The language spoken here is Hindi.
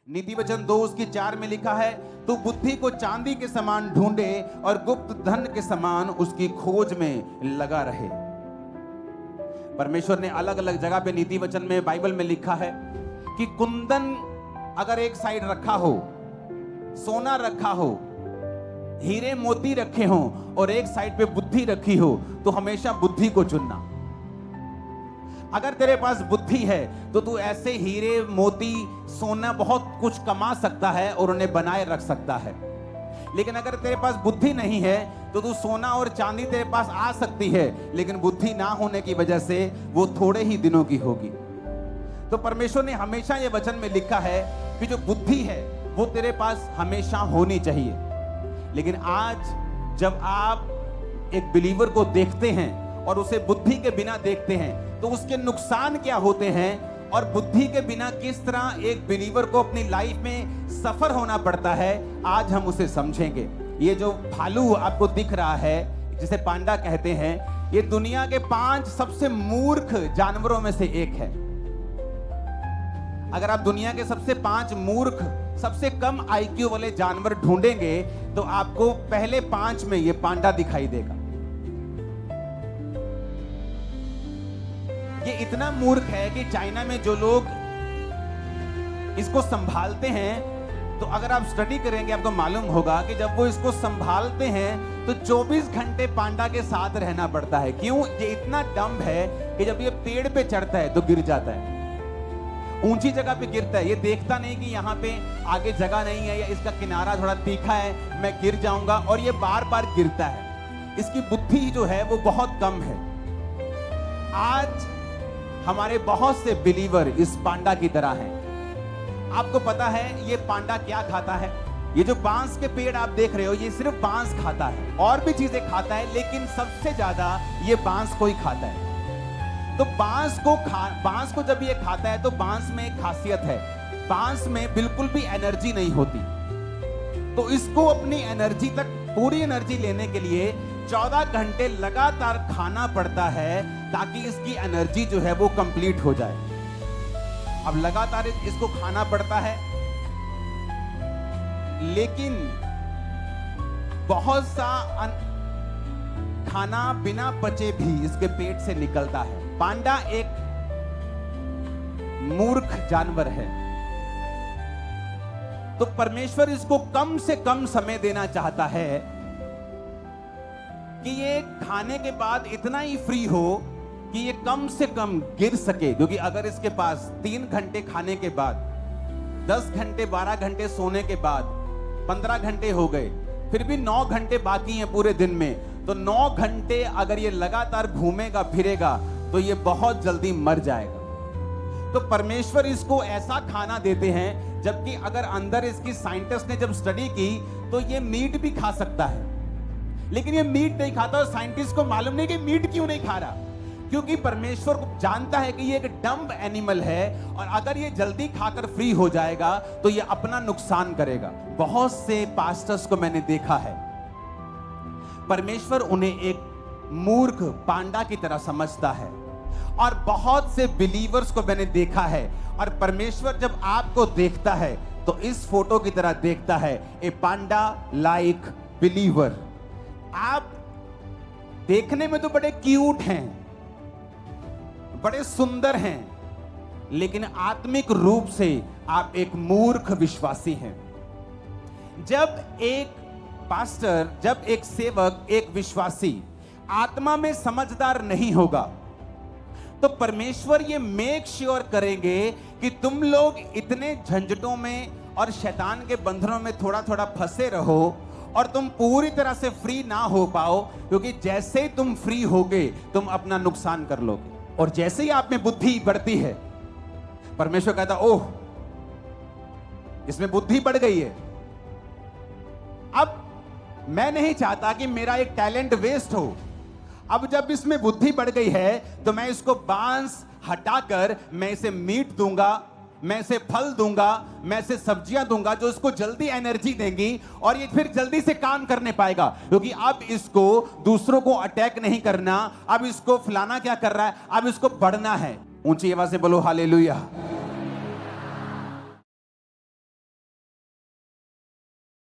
नीति वचन 2 उसकी 4 में लिखा है, तू बुद्धि को चांदी के समान ढूंढे और गुप्त धन के समान उसकी खोज में लगा रहे। परमेश्वर ने अलग अलग जगह पे नीति वचन में बाइबल में लिखा है कि कुंदन अगर एक साइड रखा हो, सोना रखा हो, हीरे मोती रखे हो और एक साइड पे बुद्धि रखी हो, तो हमेशा बुद्धि को चुनना। अगर तेरे पास बुद्धि है तो तू ऐसे हीरे मोती सोना बहुत कुछ कमा सकता है और उन्हें बनाए रख सकता है। लेकिन अगर तेरे पास बुद्धि नहीं है तो तू सोना और चांदी तेरे पास आ सकती है, लेकिन बुद्धि ना होने की वजह से वो थोड़े ही दिनों की होगी। तो परमेश्वर ने हमेशा ये वचन में लिखा है कि जो बुद्धि है वो तेरे पास हमेशा होनी चाहिए। लेकिन आज जब आप एक बिलीवर को देखते हैं और उसे बुद्धि के बिना देखते हैं तो उसके नुकसान क्या होते हैं और बुद्धि के बिना किस तरह एक बिलीवर को अपनी लाइफ में सफर होना पड़ता है, आज हम उसे समझेंगे। ये जो भालू आपको दिख रहा है, जिसे पांडा कहते हैं, ये दुनिया के 5 सबसे मूर्ख जानवरों में से एक है। अगर आप दुनिया के सबसे 5 मूर्ख, सबसे कम आईक्यू वाले जानवर ढूंढेंगे तो आपको पहले 5 में ये पांडा दिखाई देगा। ये इतना मूर्ख है कि चाइना में जो लोग इसको संभालते हैं, तो अगर आप स्टडी करेंगे आपको मालूम होगा कि जब वो इसको संभालते हैं तो 24 घंटे पांडा के साथ रहना पड़ता है। क्यों? ये इतना डम्ब है कि जब ये पेड़ पे चढ़ता है तो गिर जाता है, ऊंची जगह पे गिरता है। ये देखता नहीं कि यहाँ पे आगे जगह नहीं है या इसका किनारा थोड़ा तीखा है, मैं गिर जाऊंगा, और ये बार बार गिरता है। इसकी बुद्धि जो है वो बहुत कम है। आज हमारे बहुत से बिलीवर इस पांडा की तरह हैं। आपको पता है ये पांडा क्या खाता है? ये जो बांस के पेड़ आप देख रहे हो, ये सिर्फ बांस खाता है, और भी चीजें खाता है, लेकिन सबसे ज्यादा ये बांस को ही खाता है। तो बांस को जब ये खाता है तो बांस में एक खासियत है, बांस में बिल्कुल भी एनर्जी नहीं होती। तो इसको अपनी एनर्जी तक, पूरी एनर्जी लेने के लिए 14 घंटे लगातार खाना पड़ता है ताकि इसकी एनर्जी जो है वो कंप्लीट हो जाए। अब लगातार इसको खाना पड़ता है, लेकिन बहुत सा खाना बिना पचे भी इसके पेट से निकलता है। पांडा एक मूर्ख जानवर है, तो परमेश्वर इसको कम से कम समय देना चाहता है कि ये खाने के बाद इतना ही फ्री हो कि ये कम से कम गिर सके। क्योंकि अगर इसके पास 3 घंटे खाने के बाद, 10 घंटे 12 घंटे सोने के बाद 15 घंटे हो गए, फिर भी 9 घंटे बाकी हैं पूरे दिन में, तो 9 घंटे अगर ये लगातार घूमेगा फिरेगा तो ये बहुत जल्दी मर जाएगा। तो परमेश्वर इसको ऐसा खाना देते हैं, जबकि अगर अंदर इसकी साइंटिस्ट ने जब स्टडी की तो ये मीट भी खा सकता है, लेकिन ये मीट नहीं खाता। और साइंटिस्ट को मालूम नहीं कि मीट क्यों नहीं खा रहा, क्योंकि परमेश्वर को जानता है कि ये एक डम्ब एनिमल है और अगर ये जल्दी खाकर फ्री हो जाएगा तो ये अपना नुकसान करेगा। बहुत से पास्टर्स को मैंने देखा है, परमेश्वर उन्हें एक मूर्ख पांडा की तरह समझता है, और बहुत से बिलीवर्स को मैंने देखा है, और परमेश्वर जब आपको देखता है तो इस फोटो की तरह देखता है, ए पांडा लाइक बिलीवर। आप देखने में तो बड़े क्यूट हैं, बड़े सुंदर हैं, लेकिन आत्मिक रूप से आप एक मूर्ख विश्वासी हैं। जब एक पास्टर, जब एक सेवक, एक विश्वासी आत्मा में समझदार नहीं होगा तो परमेश्वर ये मेक श्योर करेंगे कि तुम लोग इतने झंझटों में और शैतान के बंधनों में थोड़ा थोड़ा फंसे रहो और तुम पूरी तरह से फ्री ना हो पाओ, क्योंकि जैसे ही तुम फ्री होगे तुम अपना नुकसान कर लोगे। और जैसे ही आप में बुद्धि बढ़ती है, परमेश्वर कहता ओह इसमें बुद्धि बढ़ गई है, अब मैं नहीं चाहता कि मेरा एक टैलेंट वेस्ट हो। अब जब इसमें बुद्धि बढ़ गई है तो मैं इसको बांस हटाकर मैं इसे मीट दूंगा, मैं इसे फल दूंगा, मैं इसे सब्जियां दूंगा जो इसको जल्दी एनर्जी देंगी और ये फिर जल्दी से काम करने पाएगा। क्योंकि अब इसको दूसरों को अटैक नहीं करना, अब इसको फलाना क्या कर रहा है, अब इसको बढ़ना है। ऊंची आवाज से बोलो हालेलुया।